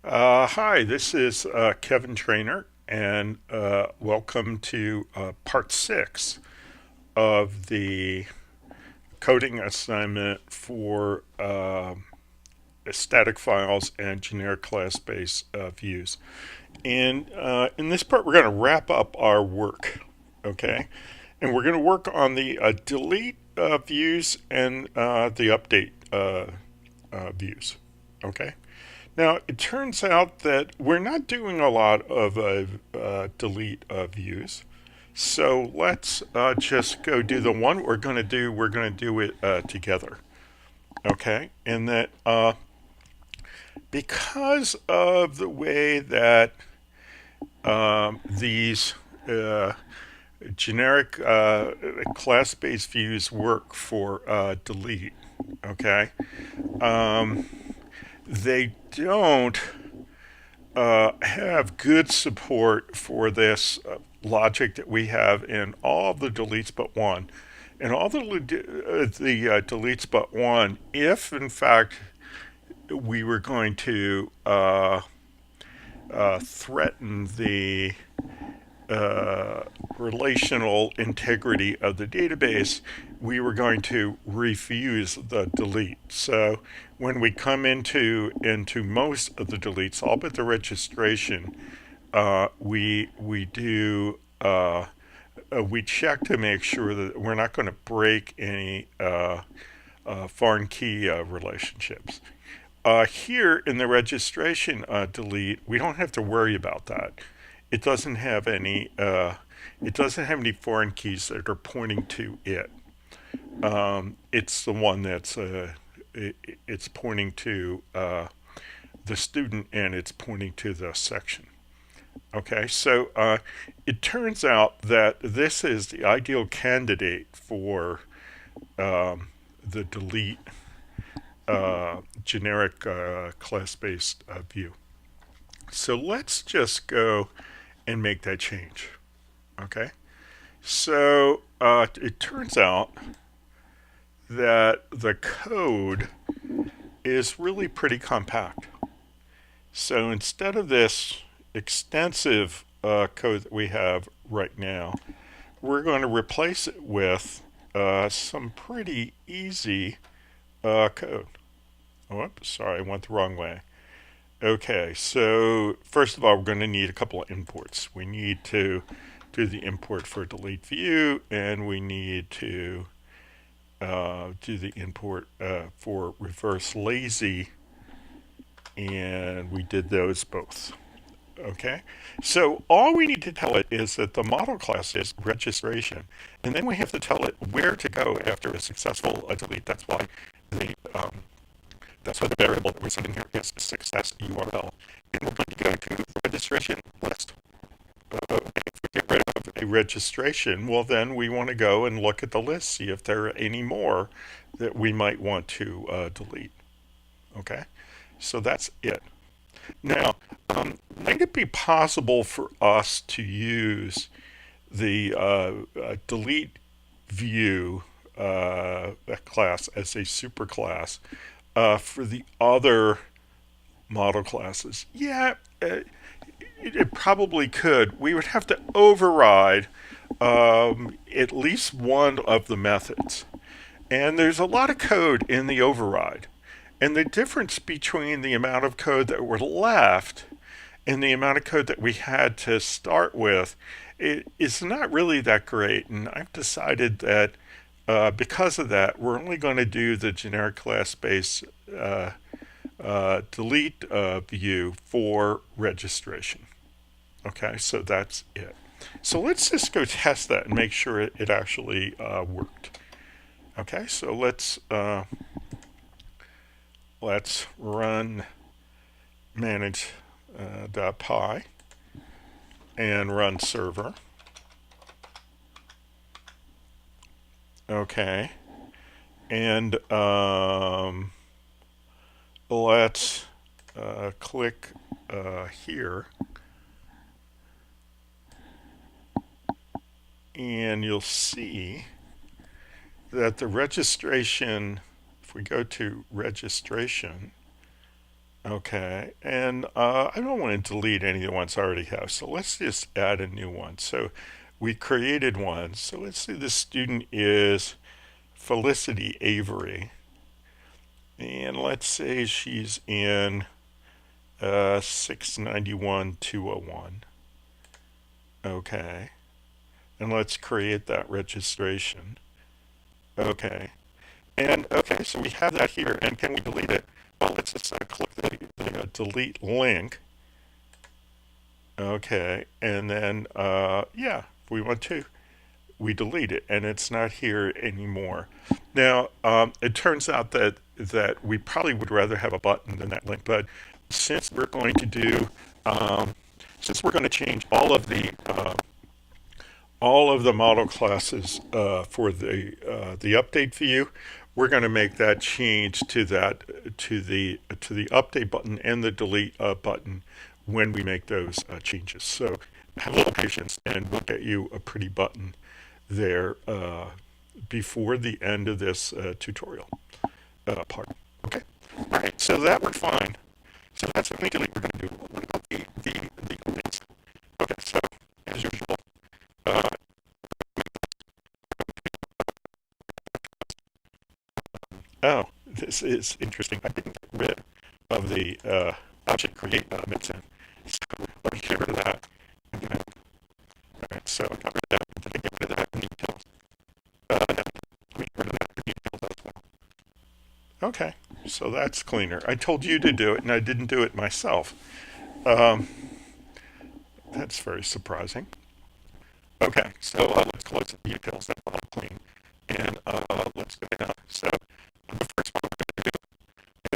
Hi, this is Kevin Trainer, and welcome to part 6 of the coding assignment for static files and generic class-based views. And in this part, we're going to wrap up our work, okay? And we're going to work on the delete views and the update views, okay? Now, it turns out that we're not doing a lot of delete views. So let's just go do the one we're going to do. We're going to do it together. Okay? And that because of the way that these generic class-based views work for delete, okay, they don't have good support for this logic that we have in all the deletes but one. And all the deletes but one, if in fact we were going to threaten the relational integrity of the database, we were going to refuse the delete. So when we come into most of the deletes, all but the registration, we do we check to make sure that we're not going to break any foreign key relationships. Here in the registration delete, we don't have to worry about that. It doesn't have any. It doesn't have any foreign keys that are pointing to it. It's the one that's it's pointing to the student, and it's pointing to the section. Okay, so it turns out that this is the ideal candidate for the delete generic class-based view. So let's just go and make that change. Okay, so it turns out that the code is really pretty compact. So instead of this extensive code that we have right now, we're going to replace it with some pretty easy code. Oops, sorry, I went the wrong way. Okay, so first of all, we're going to need a couple of imports. We need to do the import for DeleteView, and we need to do the import for reverse lazy, and we did those both. Okay, so all we need to tell it is that the model class is registration, and then we have to tell it where to go after a successful delete. That's why the variable that we're setting here is success URL, and we're going to go to the registration list. If we get rid of a registration, well, then we want to go and look at the list, see if there are any more that we might want to delete. Okay, so that's it. Now, might it be possible for us to use the delete view class as a superclass for the other model classes? Yeah, it probably could. We would have to override at least one of the methods. And there's a lot of code in the override. And the difference between the amount of code that were left and the amount of code that we had to start with is not really that great. And I've decided that because of that, we're only going to do the generic class-based delete view for registration. Okay, so that's it. So let's just go test that and make sure it actually worked. Okay, so let's run manage.py and run server. Okay, and let's click here, and you'll see that the registration, if we go to registration, Okay, and I don't want to delete any of the ones I already have, so let's just add a new one. So we created one. So let's say the student is Felicity Avery, and let's say she's in 691-201. Okay, and let's create that registration. Okay, and okay, so we have that here, and can we delete it? Well, let's just click the delete link. Okay, and then yeah, if we want to, we delete it, and it's not here anymore. Now, it turns out that we probably would rather have a button than that link, but since we're going to do, since we're going to change all of the model classes for the update view, we're going to make that change to the update button and the delete button when we make those changes. So have a little patience, and we'll get you a pretty button there before the end of this tutorial part. Okay. All right. So that worked fine. So that's immediately we're going to do. What about the updates? Okay. So as usual. Uh, Oh, this is interesting. I didn't get rid of the object create mixin. So let me get rid of that. Again. All right, so I got rid of that. Did I get rid of that in details? No, let me get rid of that in details as well. Okay, so that's cleaner. I told you to do it, and I didn't do it myself. Um, that's very surprising. Okay, so let's close the details. That's all clean. And let's go down. So the first one we're going to do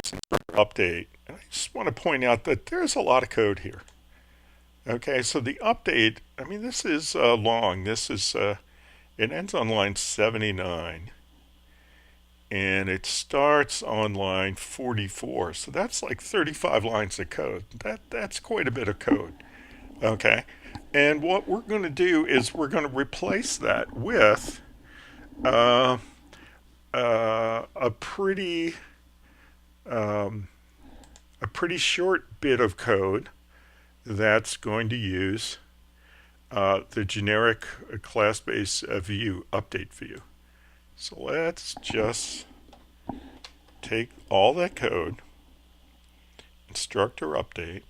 is instructor update. And I just want to point out that there's a lot of code here. Okay, so the update, I mean, this is long. This is, it ends on line 79 and it starts on line 44. So that's like 35 lines of code. That's quite a bit of code. Okay, and what we're going to do is we're going to replace that with uh, a pretty um, a pretty short bit of code that's going to use the generic class-based view, UpdateView. So let's just take all that code, instructor update,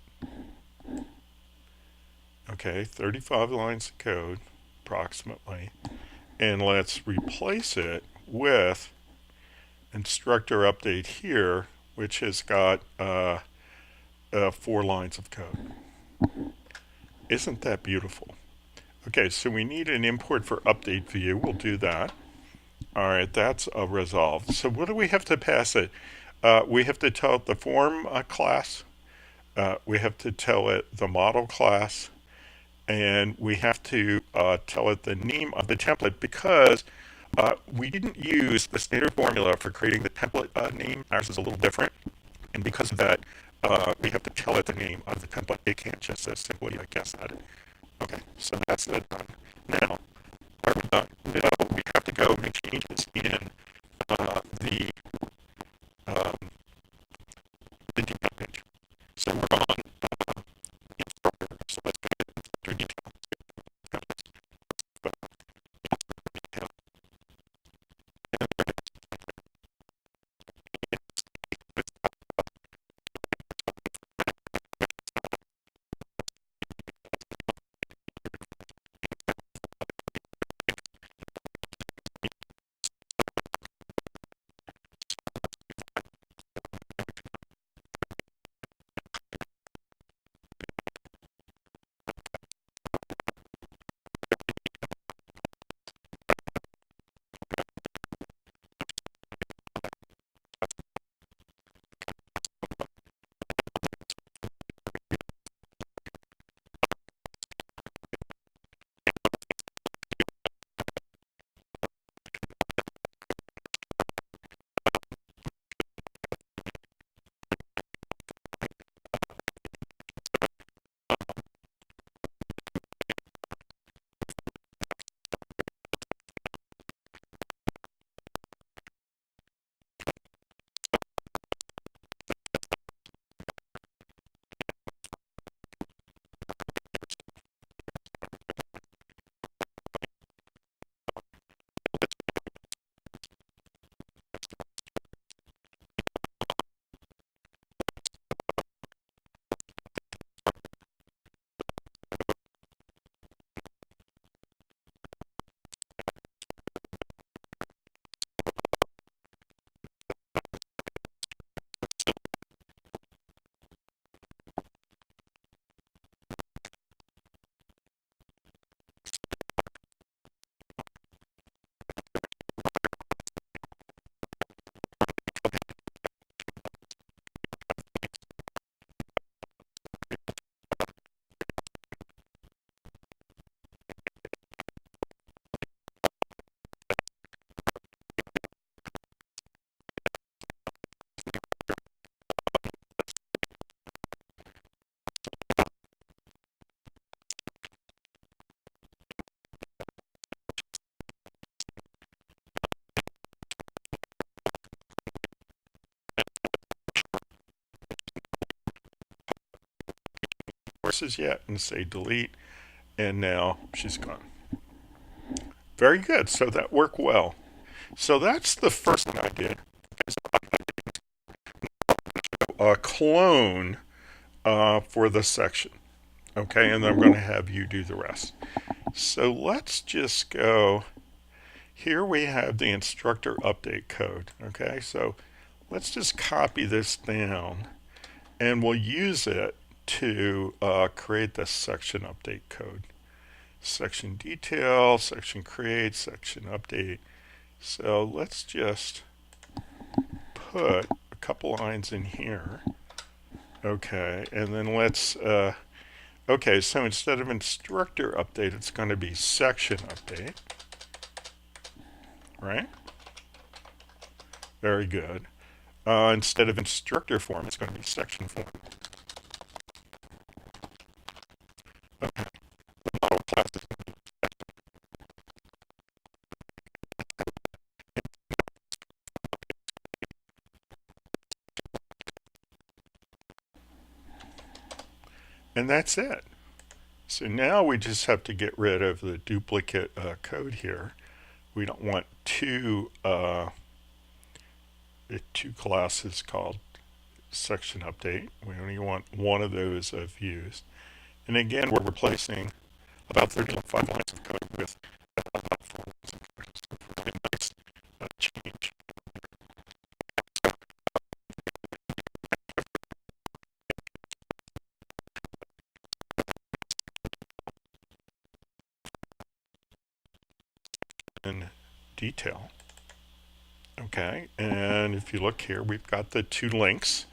okay, 35 lines of code approximately, and let's replace it with instructor update here, which has got 4 lines of code. Isn't that beautiful? Okay, so we need an import for UpdateView. We'll do that. All right, that's resolved. So what do we have to pass it? We have to tell it the form class. We have to tell it the model class. And we have to tell it the name of the template because we didn't use the standard formula for creating the template name. Ours is a little different. And because of that, we have to tell it the name of the template. It can't just simply guess at it. Okay, so that's done. Now, are we done? No, we have to go make changes in um, the detail page. So we're on instructor. So let's go to instructor detail. courses yet, and say delete, and now she's gone. Very good. So that worked well. So that's the first thing I did. A clone for the section. Okay, and then I'm going to have you do the rest. So let's just go. Here we have the instructor update code. Okay, so let's just copy this down, and we'll use it to create the section update code. Section detail, section create, section update. So let's just put a couple lines in here. Okay, and then let's, okay, so instead of instructor update, it's going to be section update. Right? Very good. Instead of instructor form, it's going to be section form. Okay. The model class is going to be and that's it. So now we just have to get rid of the duplicate code here. We don't want two classes called section update. We only want one of those views. And again, we're replacing about 35 lines of code with about 4 lines of code. So really nice change. In detail. Okay, and if you look here, we've got the 2 links,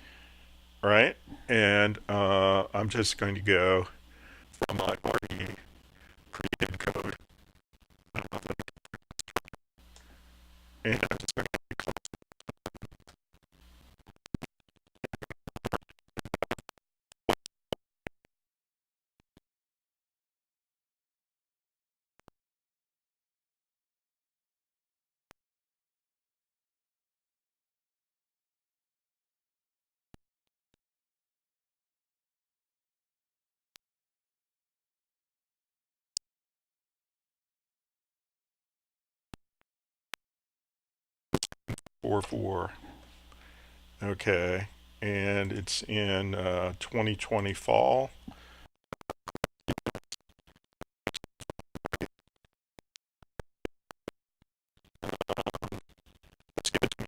right? And I'm just going to go from my already created code, and I'm just going to close. Four. Okay, and it's in 2020 fall. Let's give it to me.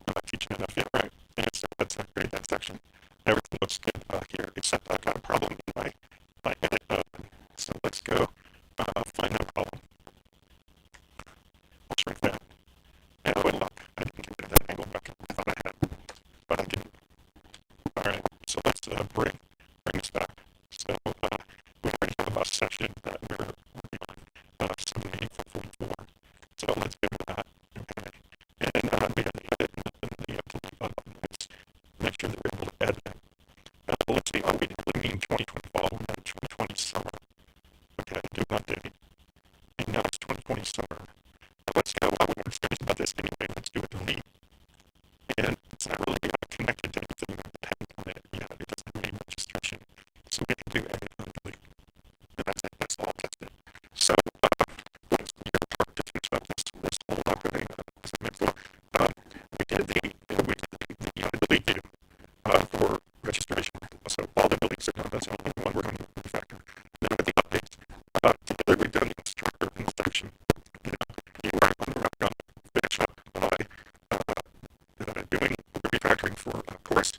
I'm not teaching enough yet, right? And so let's create that section. Everything looks good here, except I've got a problem in my edit. So let's go find that problem. I'll shrink that. And oh, luck, I didn't get rid of that angle bucket. I thought I had, but I didn't. All right, so let's bring this back. So we already have a section that we're working on, 7444. So let's go to that. Okay, and we have the edit and the delete button. Let's make sure that we're able to edit that. Let's see, we really mean 2020 fall, we had 2020 summer. Okay, do an update. And now it's 2020 summer. Let's go. I would understand about this anyway. Let's do a delete. And it's not really connected to anything that depends on it. Yeah, it doesn't have any registration. So we can do edit and delete. And that's it. That's all. That's it. So what's your part to finish up this whole operating segment for? We did the delete view for registration. So all the deletes are done. That's the only one we're going to refactor. Then with the updates, together we've done the instructor in the section. You are on the route gun, finish up by doing the refactoring for course